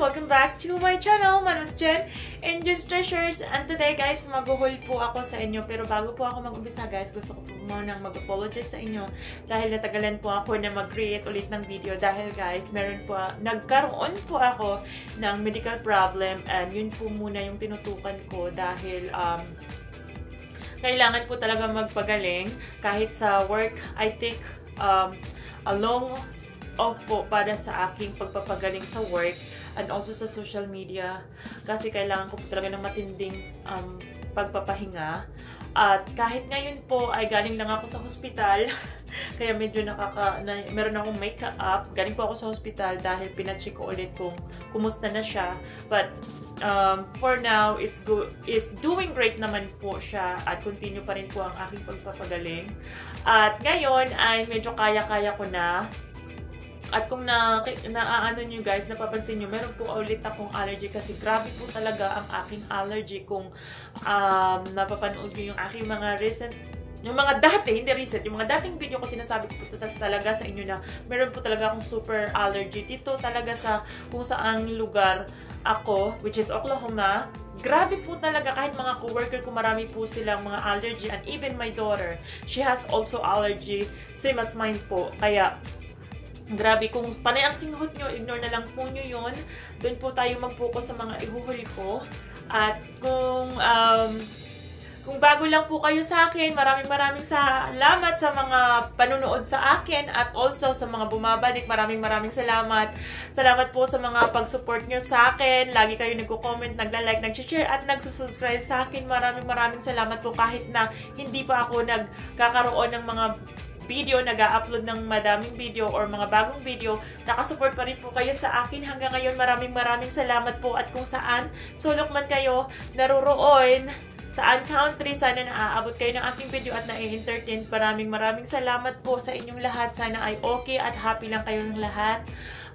Welcome back to my channel. My name is Jen and Jen's Treasures. And today guys, mag-haul po ako sa inyo. Pero bago po ako mag-umpisa guys, gusto ko po munang mag-apologize sa inyo dahil natagalan po ako na mag-create ulit ng video. Dahil guys, nagkaroon po ako ng medical problem and yun po muna yung tinutukan ko dahil kailangan po talaga magpagaling. Kahit sa work, I take a long off po para sa aking pagpapagaling sa work and also sa social media kasi kailangan ko po talaga ng matinding pagpapahinga. At kahit ngayon po ay galing lang ako sa hospital kaya medyo meron akong make-up. Galing po ako sa hospital dahil pinacheck ko ulit kung kumusta na siya. But for now, it's doing great naman po siya at continue pa rin po ang aking pagpapagaling. At ngayon ay medyo kaya-kaya ko na. At kung naaano nyo guys, napapansin nyo, meron po ulit akong allergy kasi grabe po talaga ang aking allergy. Kung napapanood nyo yung aking mga recent, yung mga dati, hindi recent, yung mga dating video ko, sinasabi ko po talaga sa inyo na meron po talaga akong super allergy. Dito talaga sa kung saang lugar ako, which is Oklahoma, grabe po talaga. Kahit mga co-worker ko, marami po silang mga allergy. And even my daughter, she has also allergy, same as mine po. Kaya grabe, kung panay ang singhot nyo, ignore na lang po nyo yun. Doon po tayo mag-focus sa mga ihuhuli ko. At kung bago lang po kayo sa akin, maraming salamat sa mga panunood sa akin at also sa mga bumabalik. Maraming salamat. Salamat po sa mga pag-support nyo sa akin. Lagi kayo nagko-comment, nagla-like, nag-share at nagsusubscribe sa akin. Maraming salamat po kahit na hindi pa ako nagkakaroon ng mga video, nag-upload ng madaming video or mga bagong video, nakasupport pa rin po kayo sa akin hanggang ngayon. Maraming salamat po at kung saan sulok man kayo naroroon, saan country, sana naaabot kayo ng aking video at na-entertain. Maraming salamat po sa inyong lahat. Sana ay okay at happy lang kayong lahat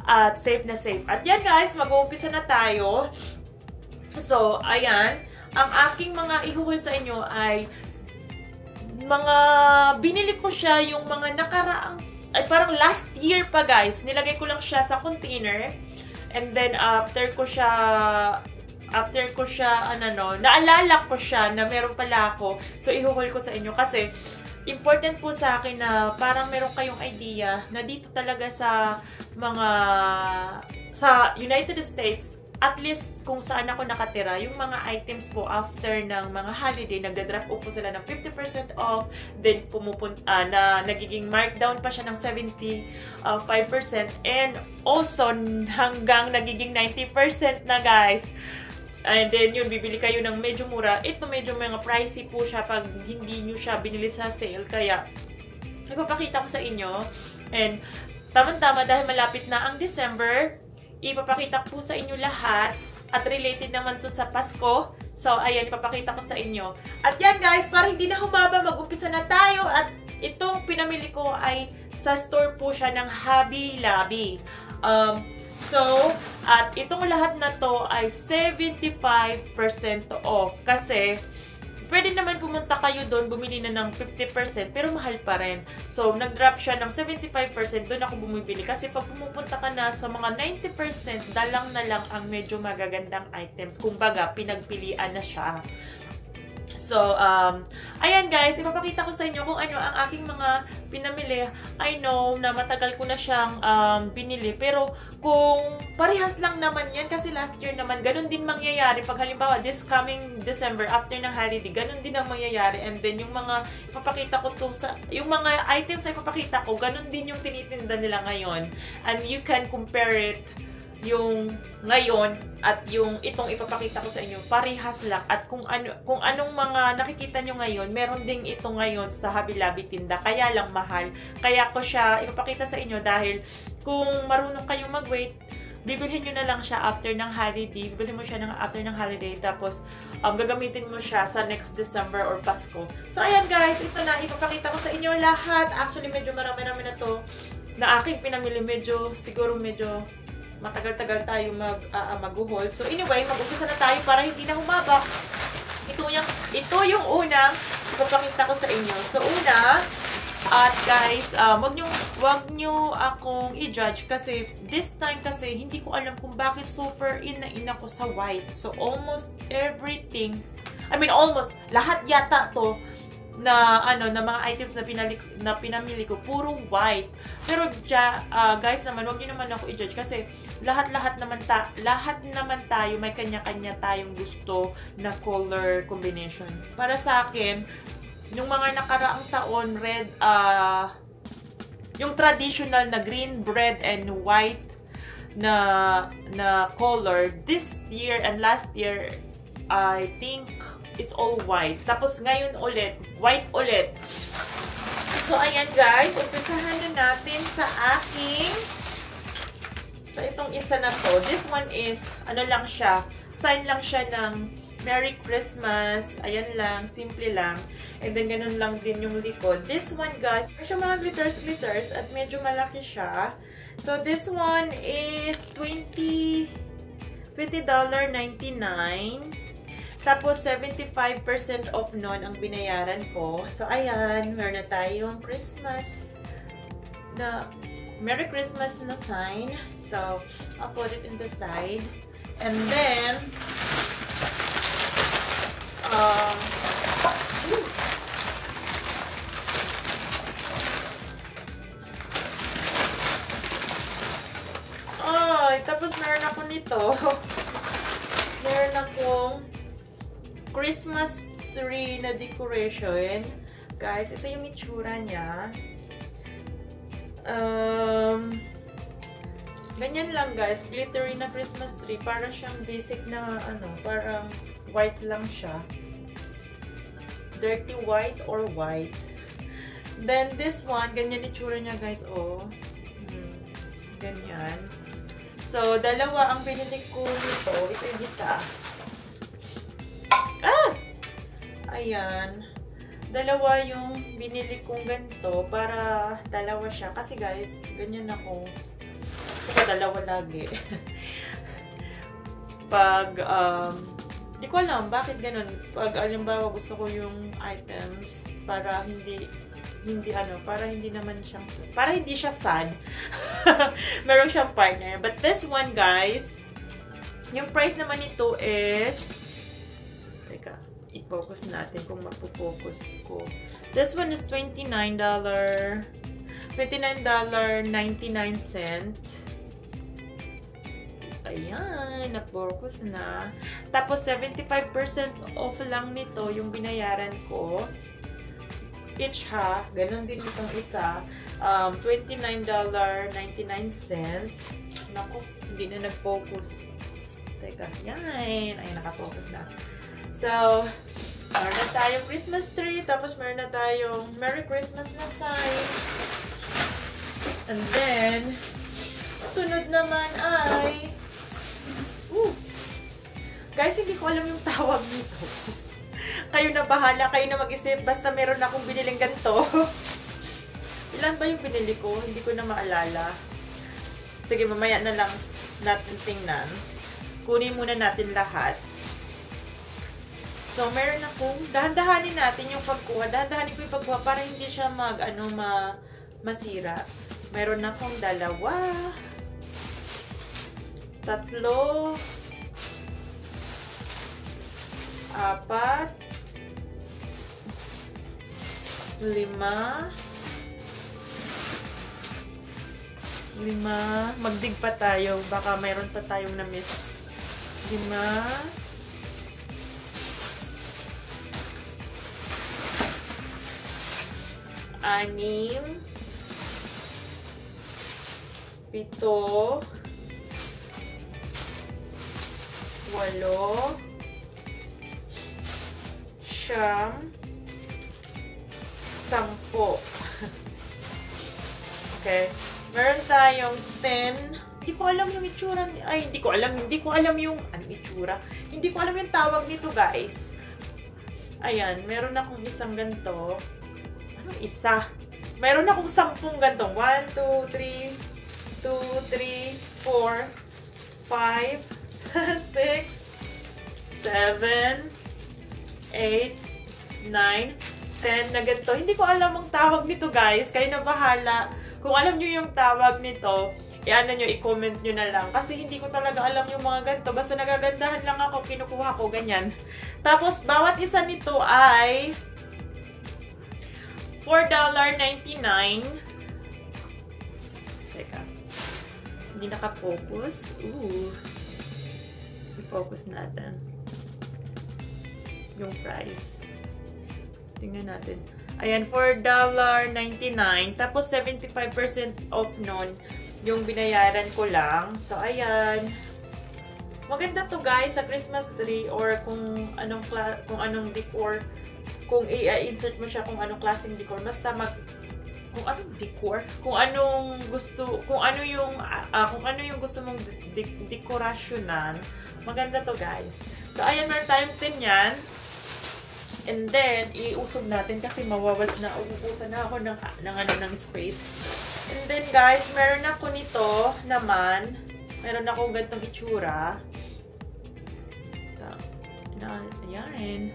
at safe na safe. At yan guys, mag-uumpisa na tayo. So, ayan, ang aking mga ihuhul sa inyo ay mga binili ko siya yung mga nakaraang, ay parang last year pa guys. Nilagay ko lang siya sa container and then after ko siya naalala ko siya na meron pala ako. So ihuhol ko sa inyo kasi important po sa akin na parang meron kayong idea na dito talaga sa United States, at least kung saan ako nakatira, yung mga items po after ng mga holiday, nagda-drop off po sila ng 50% off, then nagiging markdown pa siya ng 75%, and also hanggang nagiging 90% na guys. And then yun, bibili kayo ng medyo mura. Ito medyo mga pricey po siya pag hindi nyo siya binili sa sale, kaya ipapakita ko sa inyo. And tama-tama dahil malapit na ang December, ipapakita ko po sa inyo lahat at related naman to sa Pasko. So, ayan, ipapakita ko sa inyo. At yan guys, para hindi na humaba, mag-umpisa na tayo. At itong pinamili ko ay sa store po siya ng Hobby Lobby. At itong lahat na to ay 75% off. Kasi pwede naman pumunta kayo doon, bumili na ng 50%, pero mahal pa rin. So, nag-drop siya ng 75%, doon ako bumibili. Kasi pag pumupunta ka na sa mga 90%, dalang na lang ang medyo magagandang items. Kumbaga, pinagpilian na siya. So, ayan guys, ipapakita ko sa inyo kung ano ang aking mga pinamili. I know na matagal ko na siyang binili, pero kung parehas lang naman yan, kasi last year naman, ganun din mangyayari. Pag halimbawa, this coming December, after ng holiday, ganun din ang mangyayari. And then, yung mga ipapakita ko yung mga items na ipapakita ko, ganun din yung tinitinda nila ngayon. And you can compare it yung ngayon at yung itong ipapakita ko sa inyo, parehas lang. At kung anong mga nakikita nyo ngayon, meron ding ito ngayon sa Hobby Lobby tinda, kaya lang mahal. Kaya ko siya ipapakita sa inyo dahil kung marunong kayong mag-wait, bibilhin nyo na lang siya after ng holiday. Bibilhin mo siya after ng holiday, tapos gagamitin mo siya sa next December or Pasko. So ayan guys, ito na, ipapakita ko sa inyo lahat. Actually, medyo marami na to na aking pinamili. Siguro medyo matagal-tagal tayo mag-haul. So anyway, mag-umpisa na tayo para hindi na humaba. Ito yung unang ipapakita ko sa inyo. So una, At guys, wag nyo akong i-judge kasi this time kasi hindi ko alam kung bakit super in ako sa white. So almost everything, almost lahat yata to na mga items na pinamili ko puro white. Pero guys naman, wag niyo naman ako i-judge kasi lahat naman tayo may kanya-kanya tayong gusto na color combination. Para sa akin, yung mga nakaraang taon, yung traditional na green, red, and white na color, this year and last year, I think it's all white. Tapos ngayon ulit, white ulit. So, ayan guys, umpisahan na natin sa itong isa na to. This one is, lang siya, sign lang siya ng Merry Christmas. Ayan lang, simple lang. And then, ganun lang din yung likod. This one, guys, may mga glitters, at medyo malaki siya. So, this one is $20.99. Tapos, 75% off nun ang binayaran ko. So, ayan, meron na tayong Christmas na Merry Christmas na sign. So, I'll put it in the side. And then, tapos meron ako nito. Meron akong Christmas tree na decoration. Guys, ito yung itsura niya. Ganyan lang guys, glittery na Christmas tree. Parang siyang basic na parang white lang siya. Dirty white or white. Then this one, ganyan itsura niya guys, ganyan. So, dalawa ang binili ko nito. Ito yung isa. Ayan. Dalawa yung binili kong ganito para dalawa siya. Kasi guys, ganyan ako. Dalawa lagi. Pag, di ko alam bakit ganun. Pag, alimbawa, gusto ko yung items para para hindi siya sad. Meron siyang partner. But this one, guys, yung price naman nito is, teka, i-focus natin kung mapu-focus ko. This one is $29.99. Ayan, na-focus na. Tapos, 75% off lang nito yung binayaran ko. Each ha, ganun din itong isa. $29.99. Naku, hindi na nag-focus. Teka, yan. Ayan, naka-focus na. So, meron na tayong Christmas tree. Tapos, meron na tayong Merry Christmas na sign. And then, sunod naman ay guys, hindi ko alam yung tawag nito. Kayo na bahala, kayo na mag-isip. Basta meron akong biniling ganito. Ilan ba yung binili ko? Hindi ko na maalala. Sige, mamaya na lang natin tingnan. Kunin muna natin lahat. So, meron akong, dahan-dahanin natin yung pagkuha. Dahan-dahanin ko yung pagkuha para hindi siya masira. Meron akong 2, 3, 4, 5, 5. Magdig pa tayo. Baka mayroon pa tayong na-miss. 5. 6. 7. 8. 10. Okay. Meron tayong 10. Hindi ko alam yung itsura. Ay, hindi ko alam yung anong itsura. Hindi ko alam yung tawag nito, guys. Ayan, meron akong isang ganito. Anong isa? Meron akong 10 ganito. 1, 2, 3, 4, 5, 6, 7, 8, 9, natin na ganito. Hindi ko alam ang tawag nito, guys. Kayo na bahala. Kung alam nyo yung tawag nito, i-ano nyo, i-comment nyo na lang. Kasi hindi ko talaga alam yung mga ganito. Basta nagagandahan lang ako, kinukuha ko, ganyan. Tapos, bawat isa nito ay $4.99. Teka. Hindi naka-focus. Ooh. I-focus natin yung price. Tingnan natin. Ayan, $4.99. Tapos, 75% off nun yung binayaran ko lang. So, ayan. Maganda to, guys, sa Christmas tree or kung anong decor. Kung i-insert mo siya kung anong klaseng decor. Basta kung anong decor, kung ano yung gusto mong dekorasyonan. Maganda to, guys. So, ayan, meron tayong 10 yan. And then, iusog natin kasi uubusan na ako ng space. And then, guys, meron ako nito naman. Meron akong ganitong itsura. Ayan.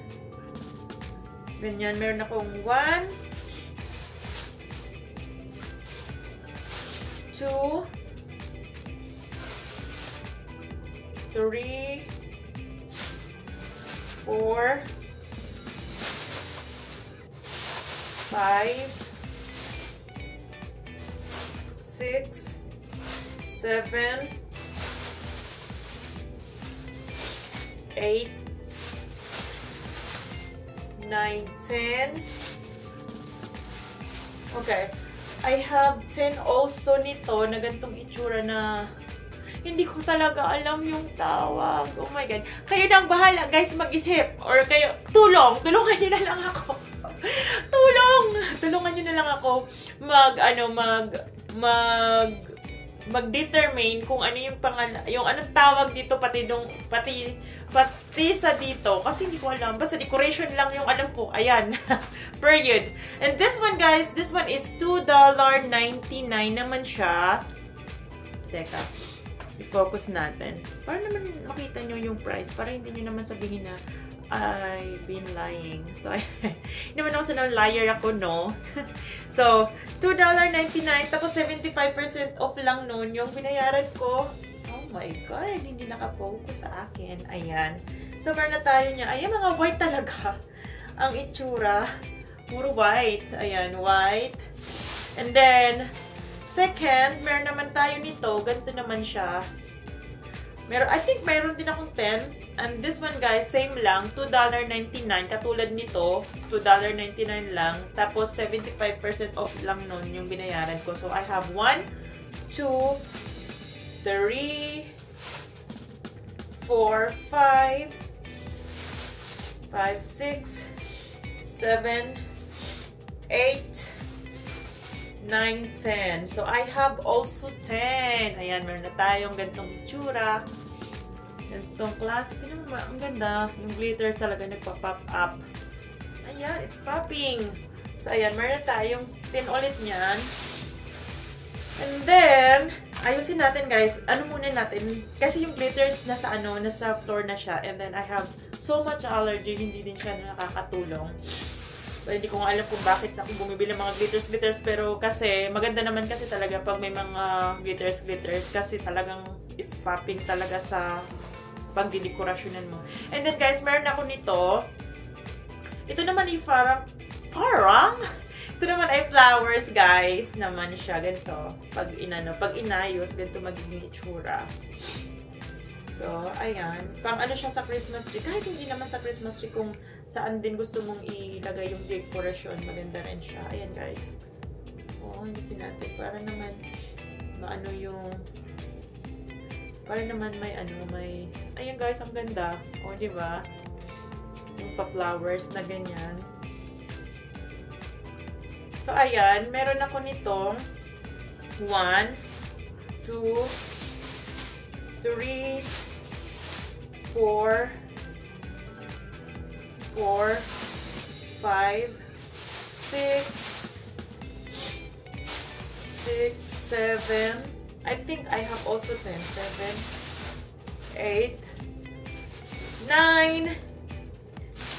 Ganyan, meron akong 1, 2, 3, 4, 5, 6, 7, 8, 9, 10. Okay. I have 10 also nito na ganitong itsura na hindi ko talaga alam yung tawag. Oh my God. Kayo na ang bahala, guys, mag-isip. Or kayo, tulungan nyo na lang ako. Tulungan nyo na lang ako mag-determine kung ano yung yung anong tawag dito pati sa dito kasi hindi ko alam, basta decoration lang yung alam ko. Ayan. Period. And this one, guys, this one is $2.99 naman siya. Teka, i-focus natin para naman makita nyo yung price, para hindi nyo naman sabihin na I've been lying. So, hindi naman ako sa liar ako, no? So, $2.99, tapos 75% off lang nun yung binayaran ko. Oh my God, hindi naka-focus sa akin. Ayan. So, meron na tayo niya. Ayan, mga white talaga. Ang itsura. Puro white. Ayan, white. And then, second, meron naman tayo nito. Ganito naman siya. I think mayroon din akong 10. And this one, guys, same lang. $2.99. Katulad nito, $2.99 lang. Tapos, 75% off lang nun yung binayaran ko. So, I have 1, 2, 3, 4, 5, 6, 7, 8, 9, 10. So, I have also 10. Ayan, meron na tayong ganitong itsura. Ganitong klase. Tignan mo, ang ganda. Yung glitter talaga nagpa-pop up. Ayan, it's popping. So, ayan, meron na tayong 10 ulit niyan. And then, ayusin natin, guys. Ano muna natin? Kasi yung glitters nasa floor na siya. And then, I have so much allergy. Hindi din siya nakakatulong. So, hindi ko nga alam kung bakit ako bumibili ng mga glitters. Pero kasi, maganda naman kasi talaga pag may mga glitters. Kasi talagang it's popping talaga sa pagdidekorasyonan mo. And then, guys, meron ako nito. Ito naman ay parang? Ito naman ay flowers, guys. Naman siya. Ganito. Pag inayos, ganito magiging itsura. So, ayan. Pang ano siya sa Christmas tree. Kahit hindi naman sa Christmas tree, kung saan din gusto mong ilagay yung dekorasyon, maganda rin siya. Ayan, guys. Oo, ayusin natin. Para naman, para naman may, ayan, guys, ang ganda. O, diba? Yung pa-flowers na ganyan. So, ayan. Meron ako nitong 1, 2, 3, 4, 5, 6, 7. I think I have also 10. 7, 8, 9,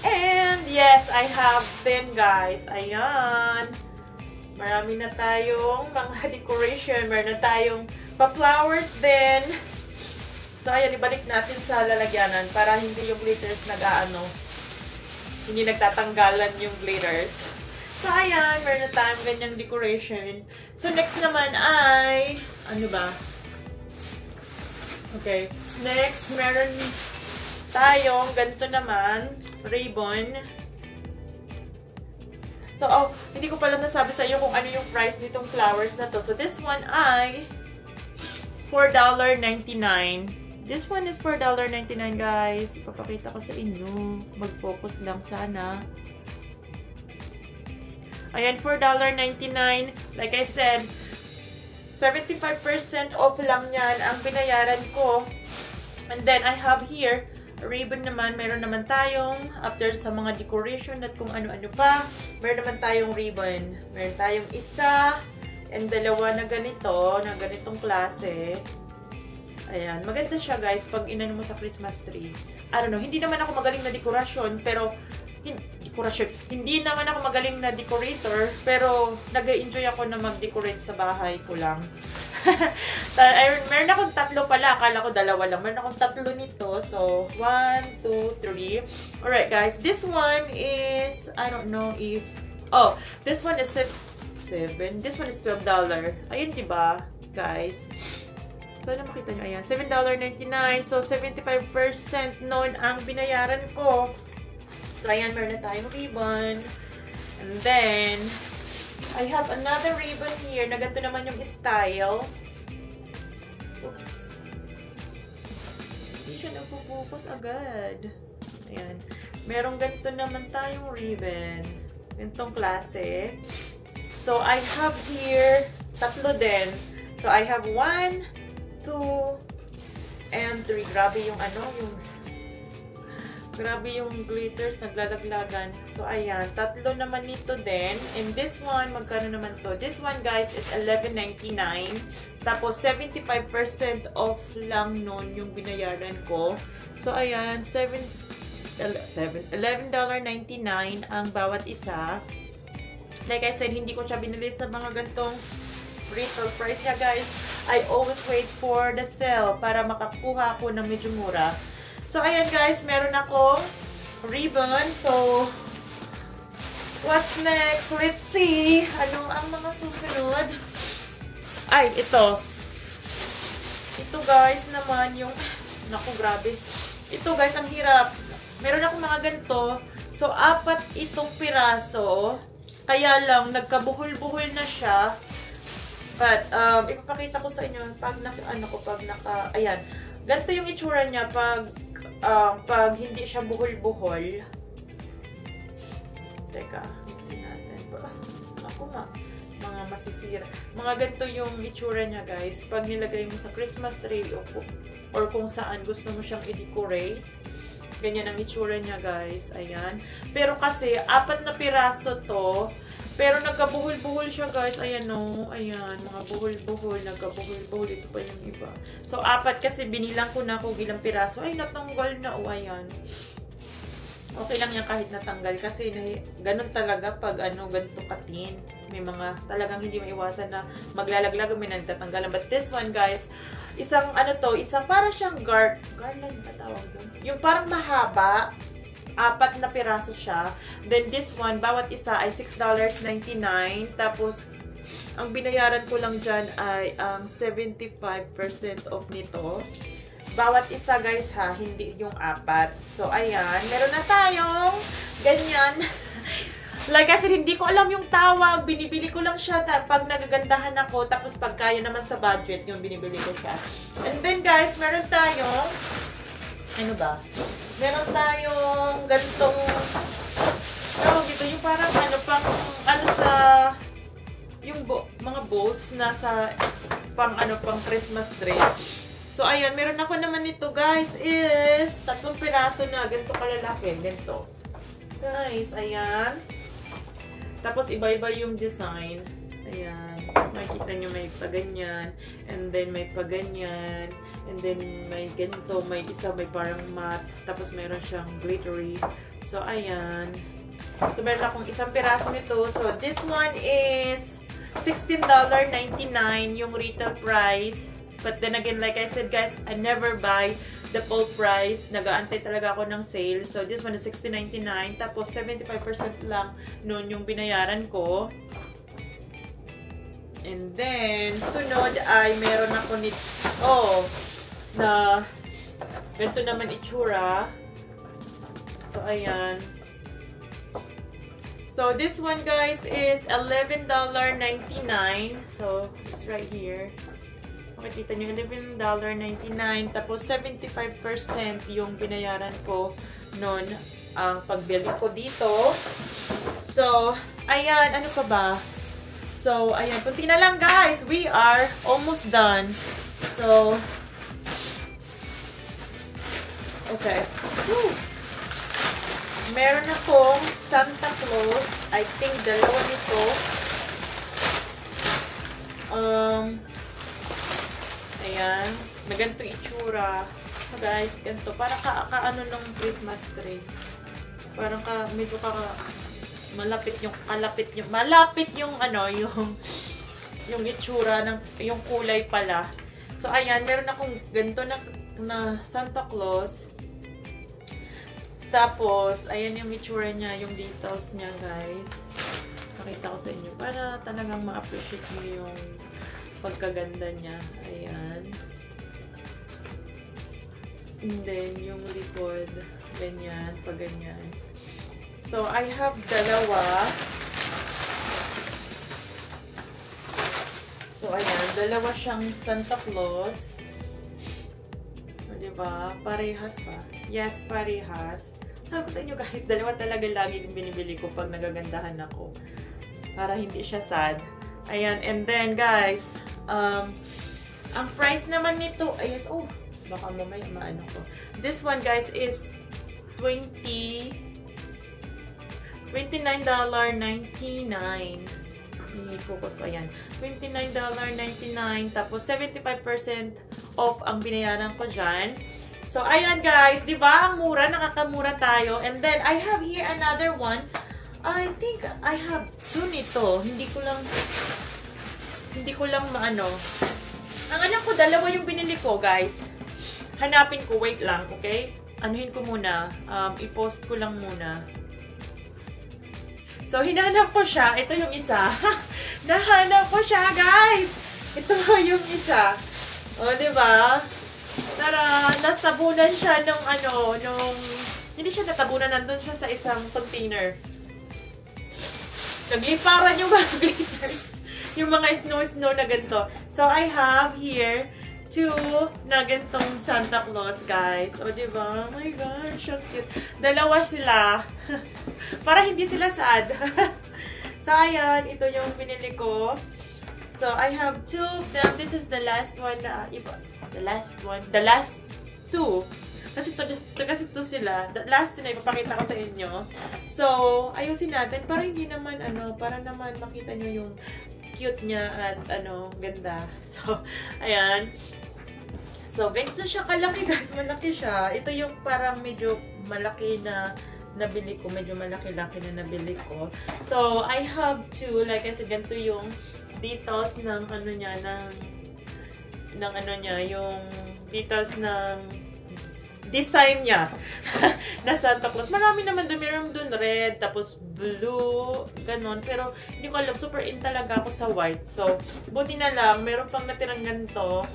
10. And yes, I have then guys. Ayan. Marami na tayong mga decoration. Meron na tayong pa-flowers din. So, ayan, ibalik natin sa lalagyanan para hindi yung glitters hindi nagtatanggalan yung glitters. So, ayan, meron na tayong ganyang decoration. So, next naman ay, ano ba? Okay, next, meron tayong ganito naman, ribbon. So, hindi ko pala nasabi sa iyo kung ano yung price nitong flowers na to. So, this one ay $4.99. This one is $4.99, guys. Ipapakita ko sa inyo. Mag-focus lang sana. Ayan, $4.99. Like I said, 75% off lang yan ang binayaran ko. And then, I have here, ribbon naman. Meron naman tayong, after sa mga decoration at kung ano-ano pa, meron naman tayong ribbon. Meron tayong isa and dalawa na ganitong klase. Ayan, maganda siya guys pag inano mo sa Christmas tree. I don't know, hindi naman ako magaling na dekorasyon, pero hindi naman ako magaling na decorator, pero nag-enjoy ako na mag-decorate sa bahay ko lang. Meron akong tatlo pala, akala ko dalawa lang. Meron akong tatlo nito. So, 1, 2, 3. Alright guys, this one is, I don't know if, this one is $7. This one is $12. Ayun, diba, guys? So, ano makita nyo? Ayan, $7.99. So, 75% noon ang binayaran ko. So, ayan, meron na tayong ribbon. And then, I have another ribbon here na ganito naman yung style. Oops. Hindi siya nagpo-focus agad. Ayan. Merong ganito naman tayong ribbon. Ganitong klase. So, I have here, tatlo din. So, I have 1, 2, and 3. Grabe yung glitters, naglalaglagan. So, ayan. Tatlo naman nito din. And this one, magkano naman to? This one, guys, is $11.99. Tapos, 75% off lang nun yung binayaran ko. So, ayan. $11.99 ang bawat isa. Like I said, hindi ko siya binili sa mga gantong retail price niya, guys. I always wait for the sale para makakuha ako ng medyo mura. So, ayan guys, meron akong ribbon. So, what's next? Let's see. Ano ang mga susunod? Ay, ito. Ito guys naman yung, naku, grabe. Ito guys, ang hirap. Meron akong mga ganito. So, 4 itong piraso. Kaya lang, nagkabuhol-buhol na siya. But, ipapakita ko sa inyo pag ayan. Ganito yung itsura niya pag hindi siya buhol-buhol. Teka, mixin natin. Ako nga, mga masisira. Mga ganito yung itsura niya, guys. Pag nilagay mo sa Christmas tree or kung saan gusto mo siyang i-decorate. Ganyan ang itsura niya, guys. Ayan. Pero kasi, 4 na piraso to. Pero nagkabuhol-buhol siya, guys. Ayan, no. Ayan, mga buhol-buhol. Nagkabuhol-buhol. Ito pa yung iba. So, 4 kasi binilang ko na kung ilang piraso. Ay, natanggal na. O, ayan. Okay lang yan kahit natanggal. Kasi, ganun talaga pag, ganito katin. May mga talagang hindi maiwasan na maglalaglag. May nagtatanggalan. But this one, guys, isang, isang parang siyang garland ba tawag doon? Yung parang mahaba. 4 na piraso siya. Then this one, bawat isa ay $6.99. Tapos, ang binayaran ko lang dyan ay 75% off nito. Bawat isa guys ha, hindi yung 4. So, ayan. Meron na tayong ganyan. Like I said, hindi ko alam yung tawag. Binibili ko lang siya pag nagagandahan ako. Tapos pag kaya naman sa budget, yung binibili ko siya. And then guys, meron tayong ano ba? Meron tayong ganitong tawag dito, yung parang sa yung mga bowls na sa pang Christmas tree. So ayun, meron ako naman nito guys is 3 piraso na ganito kalalaki, ganito. Guys, ayan. Tapos iba-iba yung design. Ayan. Makikita nyo may paganyan and then may paganyan. And then, may ganito. May isa, may parang matte. Tapos, meron siyang glittery. So, ayan. So, meron akong isang piraso nito. So, this one is $16.99 yung retail price. But then again, like I said, guys, I never buy the full price. Nag-aantay talaga ako ng sale. So, this one is $16.99. Tapos, 75% lang noon yung binayaran ko. And then, sunod ay meron ako nito. Oh, na ganito naman itsura. So, ayan. So, this one, guys, is $11.99. So, it's right here. Makikita nyo, $11.99. Tapos, 75% yung binayaran ko noon ang pagbili ko dito. So, ayan. Ano pa ba? So, ayan. Kunti na lang, guys. We are almost done. So, okay. Woo! Meron akong Santa Claus. I think dalawa nito. Ayan. May ganito itsura. So, guys, ganito. Parang kaano ng Christmas tree. Parang medyo malapit yung ano, yung itsura ng yung kulay pala. So, ayan. Meron akong ganito na Santa Claus. Tapos, ayan yung itsura niya, yung details niya, guys. Pakita ko sa inyo para talagang ma-appreciate niyo yung pagkaganda niya. Ayan. And then, yung likod, ganyan, pag ganyan. So, I have dalawa. So, ayan, dalawa siyang Santa Claus. O, diba? Parehas pa. Yes, parehas. Sabi ko sa inyo guys, dalawa talaga lagi yung binibili ko pag nagagandahan ako. Para hindi siya sad. Ayan, and then guys, ang price naman nito, ayan, oh, baka mamaya maano ko. This one guys is $29.99. I-focus ko, ayan. $29.99. Tapos 75% off ang binayaran ko dyan. So, ayan guys, di ba? Ang mura, nakakamura tayo. And then, I have here another one. I think I have two nito. Hindi ko lang maano. Ang alam ko, dalawa yung binili ko, guys. Hanapin ko, wait lang, okay? Anuhin ko muna. I-post ko lang muna. So, hinanap ko siya. Ito yung isa. Nahanap ko siya, guys! Ito yung isa. O, di ba? Tara, nasabunan siya nung hindi siya natabunan, nandun siya sa isang container. Nagliparan yung mga glitters. Yung mga snow na ganito. So, I have here two na ganitong Santa Claus, guys. O, diba? Oh my gosh, so cute. Dalawa sila. Para hindi sila sad. So, ayan. Ito yung pinili ko. So, I have two of them. This is the last one na the last two. Kasi ito sila. The last two na ipapakita ko sa inyo. So, ayusin natin para hindi naman, para naman makita nyo yung cute niya at, ganda. So, ayan. So, ganito siya kalaki, guys. Malaki siya. Ito yung parang medyo malaki na nabili ko. Medyo malaki-laki na nabili ko. So, I have two. Like I said, ganito yung details ng yung details ng design niya na Santa Claus. Marami naman doon. Meron doon red, tapos blue, ganon. Pero hindi ko alam, super in talaga ako sa white. So, buti na lang, meron pang natirang ganito.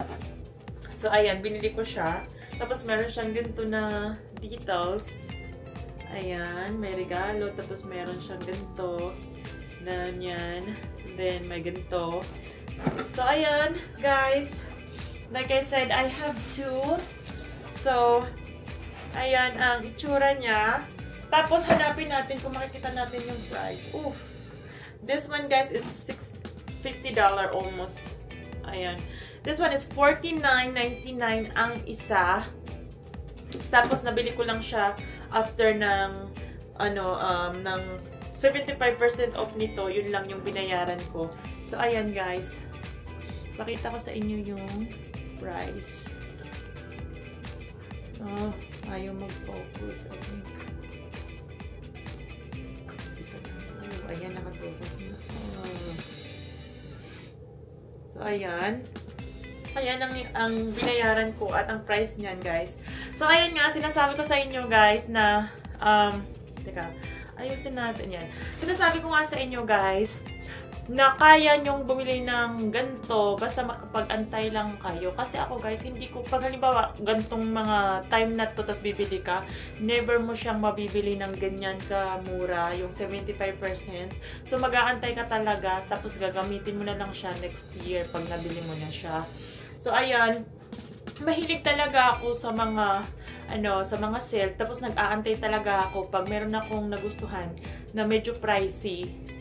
So, ayan, binili ko siya. Tapos, meron siyang ganito na details. Ayan, may regalo. Tapos, meron siyang ganito. Ganyan. Then, may ganito. So, ayan, guys. Like I said, I have two. So, ayan ang itsura niya. Tapos, hanapin natin kung makikita natin yung price. Oof! This one, guys, is $50 almost. Ayan. This one is $49.99 ang isa. Tapos, nabili ko lang siya after ng, ng 75% off nito. Yun lang yung binayaran ko. So, ayan, guys. Pakita ko sa inyo yung price. Ayaw mag-focus. I think. Ayan, nakatulog na. So, ayan. Ayan ang binayaran ko at ang price niyan, guys. So, ayan nga, sinasabi ko sa inyo, guys, na, teka, ayusin natin yan. Sinasabi ko nga sa inyo, guys, na kaya nyong bumili ng ganito basta makapag-antay lang kayo. Kasi ako, guys, hindi ko, pag halimbawa, gantong mga time na to, tapos bibili ka, never mo siyang mabibili ng ganyan ka-mura, yung 75%. So, mag-aantay ka talaga, tapos gagamitin mo na lang siya next year pag nabili mo na siya. So, ayan, mahilig talaga ako sa mga, sa mga sale. Tapos, nag-aantay talaga ako pag meron akong nagustuhan na medyo pricey.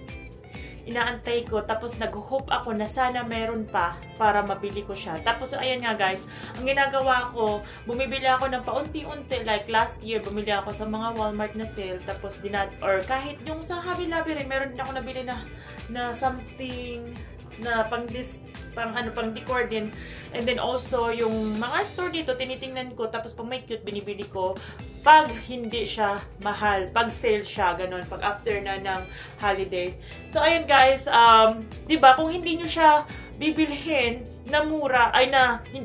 Inaantay ko, tapos nag-hope ako na sana meron pa para mabili ko siya. Tapos, ayan nga guys, ang ginagawa ko, bumibili ako ng paunti-unti. Like last year, bumili ako sa mga Walmart na sale. Tapos, or kahit yung sa Hobby Lobby rin, meron din ako nabili na something na pang decor din. And then also, yung mga store dito, tinitingnan ko. Tapos, pag may cute, binibili ko. Pag hindi siya mahal. Pag sale siya, ganun. Pag after na ng holiday. So, ayun guys, diba, kung hindi nyo siya bibilhin na mura,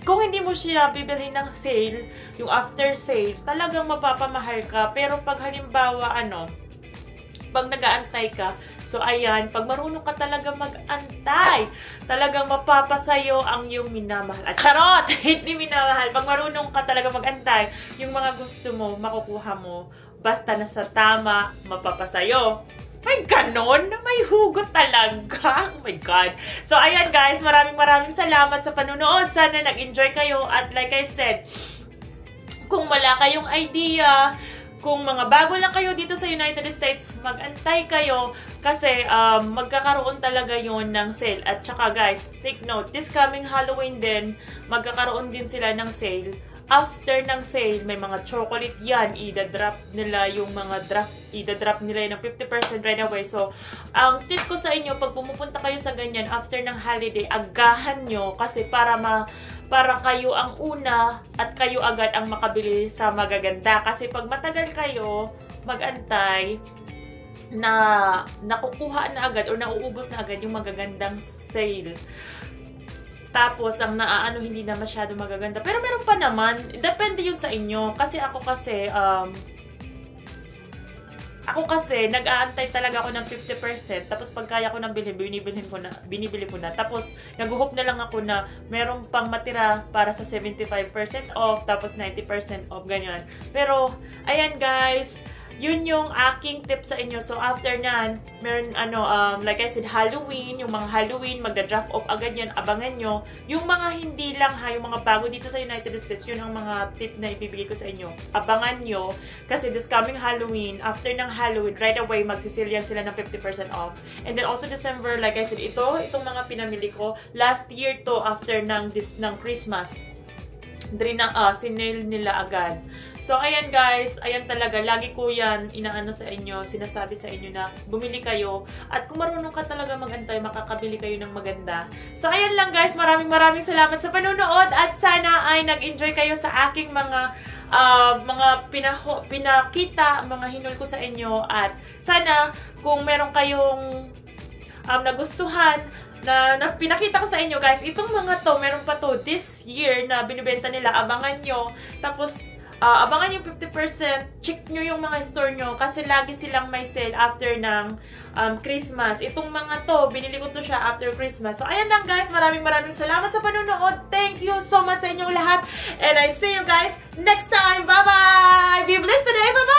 kung hindi mo siya bibilhin ng sale, yung after sale, talagang mapapamahal ka. Pero pag halimbawa, pag nag-aantay ka, so ayan, pag marunong ka talaga mag-antay, talagang mapapasayo ang iyong minamahal. At charot! Hindi minamahal. Pag marunong ka talaga mag-antay, yung mga gusto mo, makukuha mo. Basta nasa tama, mapapasayo. May ganon? May hugot talaga. Oh my God. So, ayan guys, maraming salamat sa panunood. Sana nag-enjoy kayo. At like I said, kung wala kayong idea, kung mga bago lang kayo dito sa United States, mag-antay kayo kasi magkakaroon talaga yon ng sale. At saka guys, take note, this coming Halloween din, magkakaroon din sila ng sale. After ng sale, may mga chocolate yan, i-drop nila yung mga i-drop nila yung 50% right away. So, ang tip ko sa inyo, pag pumupunta kayo sa ganyan, after ng holiday, agahan nyo kasi para kayo ang una at kayo agad ang makabili sa magaganda. Kasi pag matagal kayo mag-antay, na nakukuha na agad o nauubos na agad yung magagandang sale. Tapos, ang naaano hindi na masyado magaganda. Pero meron pa naman. Depende yun sa inyo. Kasi ako kasi, nag-aantay talaga ako ng 50%. Tapos, pag kaya ko nang binibili ko na. Tapos, nag-hope na lang ako na meron pang matira para sa 75% off. Tapos, 90% off. Ganyan. Pero, ayan guys. Yun yung aking tip sa inyo. So, after nan, meron, like I said, Halloween, yung mga Halloween, magda-drop off agad yan, abangan nyo. Yung mga hindi lang yung mga bago dito sa United States, yun ang mga tip na ibibigay ko sa inyo. Abangan nyo, kasi this coming Halloween, after ng Halloween, right away, magsisilyan sila ng 50% off. And then also December, like I said, itong mga pinamili ko, last year to, after ng Christmas, sinale nila agad. So, ayan guys, ayan talaga, lagi ko yan inaano sa inyo, sinasabi sa inyo na bumili kayo. At kung marunong ka talaga mag-antay, makakabili kayo ng maganda. So, ayan lang guys, maraming salamat sa panonood at sana ay nag-enjoy kayo sa aking mga pinakita, mga hinol ko sa inyo. At sana, kung meron kayong nagustuhan, na pinakita ko sa inyo guys, itong mga to, meron pa to this year na binibenta nila, abangan nyo. Tapos, abangan yung 50%, check nyo yung mga store nyo kasi lagi silang may sale after ng Christmas. Itong mga to, binili ko to siya after Christmas. So, ayan lang guys, maraming salamat sa panunood. Thank you so much sa inyong lahat. And I see you guys next time. Bye-bye! Be blessed today! Bye-bye!